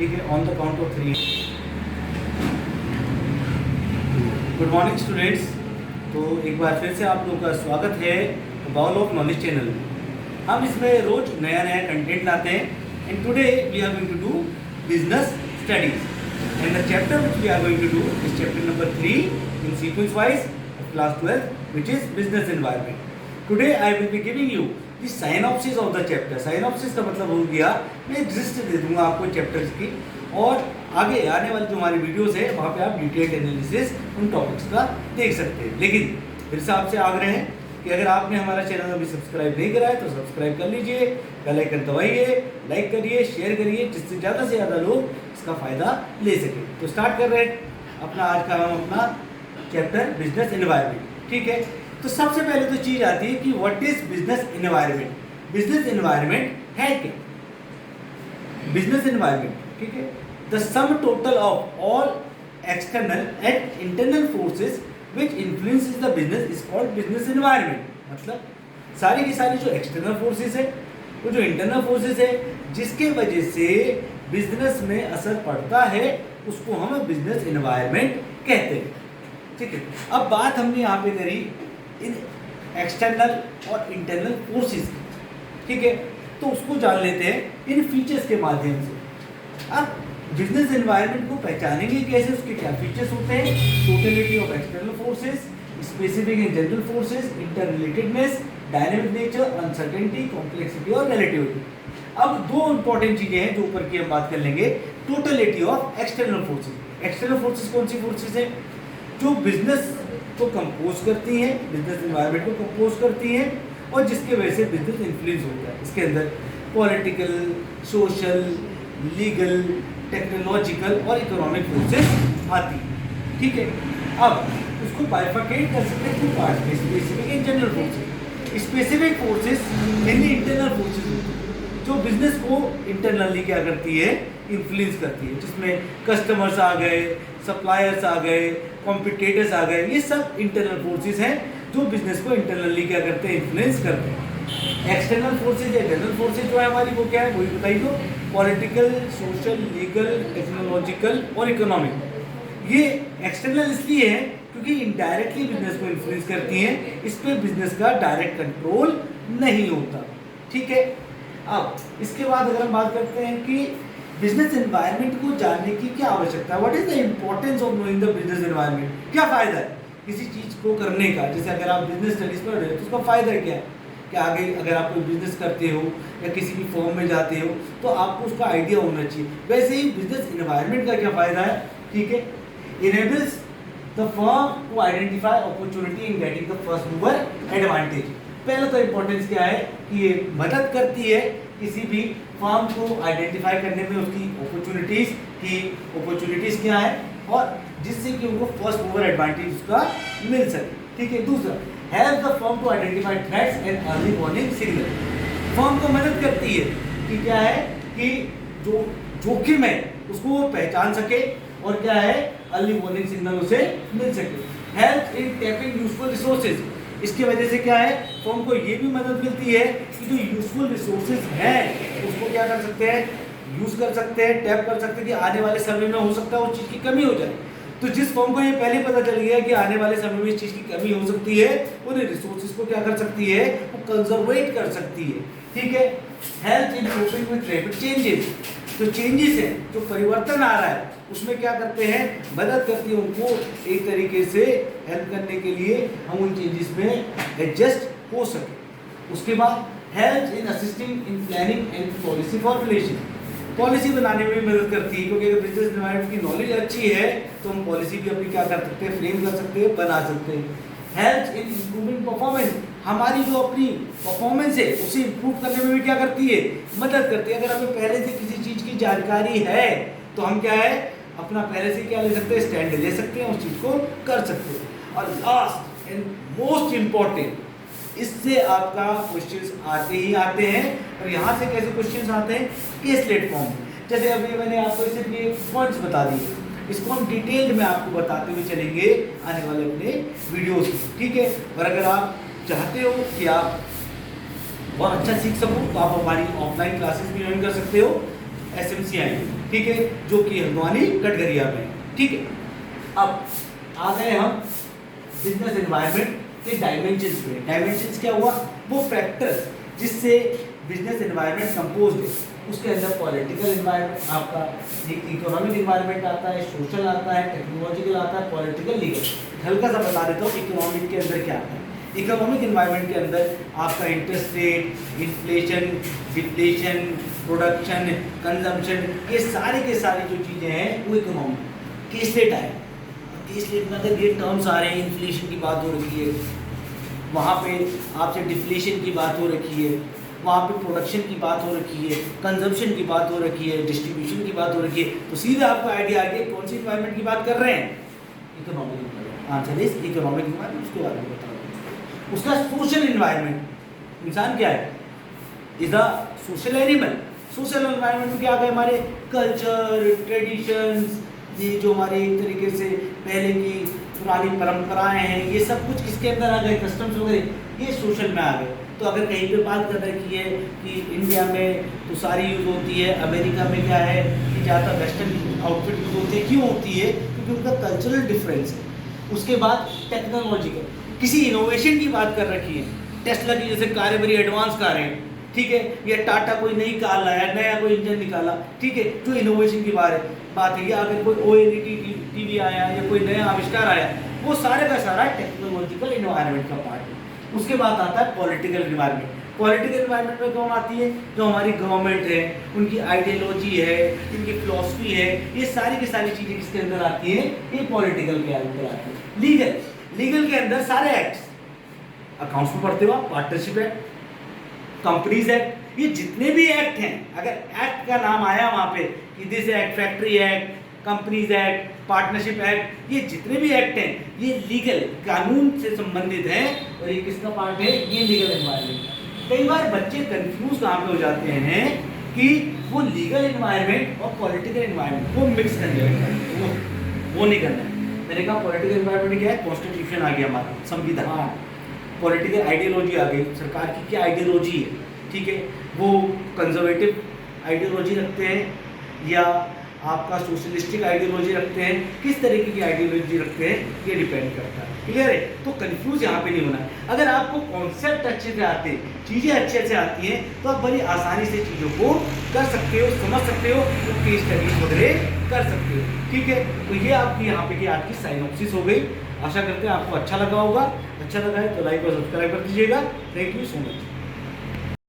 ठीक है, on the count of 3। Good morning students. तो एक बार फिर से आप लोगों का स्वागत है बाउल ऑफ नॉलेज चैनल में। हम इसमें रोज नया नया कंटेंट लाते हैं and today we are going to do business studies and the chapter which we are going to do is chapter number 3 in sequence wise of class 12 which is business environment. Today I will be giving you the synopsis of the chapter. Synopsis का मतलब हो गया मैं gist दे दूंगा आपको chapters की, और आगे आने वाली जो हमारी वीडियोस है वहाँ पे आप डिटेल्ड एनालिसिस उन टॉपिक्स का देख सकते हैं। लेकिन फिर से आपसे आग्रह है कि अगर आपने हमारा चैनल अभी सब्सक्राइब नहीं करा है तो सब्सक्राइब कर लीजिए, बेल आइकन दबाइए, लाइक करिए, शेयर करिए, जिससे ज़्यादा से ज़्यादा लोग इसका फ़ायदा ले सकें। तो स्टार्ट कर रहे हैं अपना आज का हम अपना चैप्टर बिजनेस एनवायरनमेंट। ठीक है, तो सबसे पहले तो चीज़ आती है कि what is business environment. Business environment है क्या? बिजनेस एनवायरनमेंट, ठीक है, the sum total of all external and internal forces which influences the business is called business environment. मतलब सारी की सारी जो एक्सटर्नल फोर्सेस है, वो जो इंटरनल फोर्सेस है, जिसके वजह से बिजनेस में असर पड़ता है, उसको हम बिजनेस एनवायरनमेंट कहते हैं। ठीक है, अब बात हमने यहाँ पे करी इन एक्सटर्नल और इंटरनल फोर्सेस की। ठीक है, तो उसको जान लेते हैं इन फीचर्स के माध्यम से। अब बिजनेस एनवायरनमेंट को पहचानेंगे कैसे, उसके क्या फीचर्स होते हैं? Totality of external forces, specific and general forces, interrelatedness, dynamic nature, uncertainty, complexity और रिलेटिविटी। अब दो इंपॉर्टेंट चीजें हैं जो ऊपर की हम बात कर लेंगे। Totality of external forces. External forces कौन सी फोर्सेस है? जो बिजनेस को कंपोज करती हैं, बिजनेस एनवायरनमेंट को कंपोज करती हैं, और जिसके वजह से बिजनेस इन्फ्लुएंस होता है। इसके अंदर पॉलिटिकल, सोशल, लीगल, टेक्नोलॉजिकल और इकोनॉमिक फोर्सेस आती हैं। ठीक है, अब उसको बाइफरकेट कर सकते हैं टू पार्ट में, specific and general forces. Specific forces mainly internal forces होती हैं जो बिजनेस को इंटरनली क्या करती है, इन्फ्लुएंस करती है, जिसमें कस्टमर्स आ गए, सप्लायर्स आ गए, कॉम्पिटिटर्स आ गए, ये सब इंटरनल फोर्सेस हैं जो बिजनेस को इंटरनली क्या करते हैं, इन्फ्लुएंस करते हैं। एक्सटर्नल फोर्सेज या जनरल फोर्सेज जो है हमारी, वो क्या है, वही बताइए दो। पॉलिटिकल, सोशल, लीगल, टेक्नोलॉजिकल और इकोनॉमिक। ये एक्सटर्नल इसलिए है क्योंकि इनडायरेक्टली बिजनेस को इन्फ्लुएंस करती हैं, इस पर बिजनेस का डायरेक्ट कंट्रोल नहीं होता। ठीक है, अब इसके बाद अगर हम बात करते हैं कि बिजनेस एनवायरनमेंट को जानने की क्या आवश्यकता है, what is the importance of knowing the business environment. क्या फायदा है किसी चीज को करने का? जैसे अगर आप बिजनेस स्टडीज पढ़ रहे हो तो उसका फायदा क्या है कि आगे अगर आप कोई बिजनेस करते हो या किसी भी फॉर्म में जाते हो तो आपको उसका आइडिया होना चाहिए। वैसे ही बिजनेस एनवायरनमेंट का क्या फायदा है? ठीक है, enables the firm to identify opportunity in getting the first mover advantage. पहला तो इंपॉर्टेंस क्या है कि ये मदद करती है किसी भी फर्म को आइडेंटिफाई करने में उसकी अपॉर्चुनिटीज की, अपॉर्चुनिटीज क्या है, और जिससे कि उनको फर्स्ट मूवर एडवांटेज उसका मिल सके। ठीक है, दूसरा help the firm to identify threats and early warning signal. Firm को मदद करती है कि क्या है कि जो जोखिम है उसको वो पहचान सके, और क्या है, अर्ली वार्निंग सिग्नल उसे मिल सके। Help in tapping useful resources. इसकी वजह से क्या है, फर्म को ये भी मदद मिलती है कि जो यूजफुल रिसोर्सेज हैं उसको क्या कर सकते हैं, यूज कर सकते हैं, टैप कर सकते हैं कि आने वाले समय में हो सकता है उस चीज़ की कमी हो जाए। तो जिस फर्म को ये पहले पता चल गया कि आने वाले समय में इस चीज़ की कमी हो सकती है, वो रिसोर्सेज को क्या कर सकती है, वो कंजर्वेट कर सकती है। ठीक है, help in coping with rapid changes. जो चेंजेस है, जो परिवर्तन आ रहा है, उसमें क्या करते हैं, मदद करती है उनको एक तरीके से हेल्प करने के लिए हम उन चेंजेस में एडजस्ट हो सके। उसके बाद help in assisting in planning and policy formulation. Policy बनाने में भी मदद करती है, क्योंकि अगर बिजनेस एनवायरनमेंट की नॉलेज अच्छी है तो हम पॉलिसी भी अपनी क्या कर सकते हैं, फ्रेम कर सकते हैं, बना सकते हैं। Help in improving performance. हमारी जो अपनी परफॉर्मेंस है उसे इम्प्रूव करने में भी क्या करती है, मदद करती है। अगर हमें पहले से किसी चीज़ की जानकारी है तो हम क्या है, अपना पहले से क्या ले सकते हैं, स्टैंड ले सकते हैं, उस चीज़ को कर सकते हैं। और लास्ट एंड मोस्ट इम्पॉर्टेंट, इससे आपका क्वेश्चंस आते ही आते हैं। और यहाँ से कैसे क्वेश्चंस आते हैं, केस प्लेटफॉर्म। जैसे अभी मैंने आपको सिर्फ ये पॉइंट्स बता दिए, इसको हम डिटेल में आपको बताते हुए चलेंगे आने वाले अपने वीडियोस में। ठीक है, और अगर आप चाहते हो कि आप बहुत अच्छा सीख सको तो आप हमारी ऑफलाइन क्लासेस भी ज्वाइन कर सकते हो SMCI में। ठीक है, जो कि हल्द्वानी कटघरिया में, ठीक है। अब आ गए हम बिजनेस एनवायरनमेंट के डायमेंशंस पे। डायमेंशंस क्या हुआ? वो फैक्टर जिससे बिजनेस एनवायरनमेंट कंपोज है। उसके अंदर पॉलिटिकल एनवायरनमेंट आपका, इकोनॉमिक एनवायरनमेंट आता है, सोशल आता है, टेक्नोलॉजिकल आता है, पॉलिटिकल, लीगल। हल्का सा बता देता हूँ इकोनॉमिक के अंदर क्या आता है। इकोनॉमिक एनवायरनमेंट के अंदर आपका interest rate, inflation, deflation, production, consumption, ये सारे के सारी जो चीज़ें हैं वो इकोनॉमिक। केस रेट आए, केस रेट में अगर ये टर्म्स आ रहे हैं, इन्फ्लेशन की बात हो रखी है, वहाँ पे आपसे डिफ्लेशन की बात हो रखी है, वहाँ पे प्रोडक्शन की बात हो रखी है, कंजम्पशन की बात हो रखी है, डिस्ट्रीब्यूशन की बात हो रखी है, तो सीधा आपको आइडिया आ गया कौन सी इन्वायरमेंट की बात कर रहे हैं, economic environment. Answer is economic environment. उसके बारे में बता रहा हूँ। उसका सोशल इन्वायरमेंट, इंसान क्या है? Is a social animal. Social environment में क्या आ गए? हमारे कल्चर, ट्रेडिशंस, ये जो हमारे एक तरीके से पहले की पुरानी परंपराएं हैं, ये सब कुछ किसके अंदर आ गए? कस्टम्स वगैरह, ये सोशल में आ गए। तो अगर कहीं पे बात कर रखी है कि इंडिया में तो सारी यूज़ होती है, अमेरिका में क्या है कि ज़्यादा वेस्टर्न आउटफिट यूज़ होती है। क्यों होती है? क्योंकि उनका कल्चरल डिफरेंस है। उसके बाद टेक्नोलॉजिकल, किसी इनोवेशन की बात कर रखी है। टेस्ला की जैसे कारें बड़ी एडवांस कारें, ठीक है, या टाटा कोई नई कार लाया, नया कोई इंजन निकाला, ठीक है, जो इनोवेशन की बात है। या अगर कोई OLED टीवी आया या कोई नया आविष्कार आया, वो सारे का सारा टेक्नोलॉजिकल इन्वायरमेंट का पार्ट है। उसके बाद आता है पॉलिटिकल इन्वायरमेंट। पॉलिटिकल इन्वायरमेंट में कौन आती है? जो हमारी गवर्नमेंट है, उनकी आइडियोलॉजी है, इनकी फिलॉसफी है, ये सारी की सारी चीज़ें किसके अंदर आती हैं? ये पॉलिटिकल के अंदर आती है। लीगल, लीगल के अंदर सारे एक्ट्स, अकाउंट्स में पढ़ते हो आप, पार्टनरशिप एक्ट, कंपनीज एक्ट, ये जितने भी एक्ट हैं, अगर एक्ट का नाम आया वहाँ पे कि this act, factory act, companies act, partnership act, ये जितने भी एक्ट हैं ये लीगल, कानून से संबंधित हैं। और ये किसका पार्ट है? ये लीगल एनवायरनमेंट। कई बार बच्चे कंफ्यूज कहाँ पे हो जाते हैं कि वो लीगल एनवायरनमेंट और पॉलिटिकल एनवायरनमेंट को मिक्स करने लगते हैं। वो नहीं करना है। मैंने कहा पॉलिटिकल एनवायरनमेंट क्या है? कॉन्स्टिट्यूशन आ गया हमारा, संविधान। पॉलिटिकल आइडियोलॉजी आ गई, सरकार की क्या आइडियोलॉजी है, ठीक है, वो कंजर्वेटिव आइडियोलॉजी रखते हैं या आपका सोशलिस्टिक आइडियोलॉजी रखते हैं, किस तरीके की आइडियोलॉजी रखते हैं, ये डिपेंड करता है। क्लियर है? तो कंफ्यूज यहाँ पे नहीं होना है। अगर आपको कॉन्सेप्ट अच्छे से आते, चीज़ें अच्छे से आती हैं, तो आप बड़ी आसानी से चीज़ों को कर सकते हो, समझ सकते हो, तो केस स्टडीज वगैरह कर सकते हो, ठीक है। तो ये आपकी यहाँ पे की आपकी साइनोप्सिस हो गई। आशा करते हैं आपको अच्छा लगा होगा। अच्छा लगा है तो लाइक और सब्सक्राइब कर दीजिएगा। Thank you so much.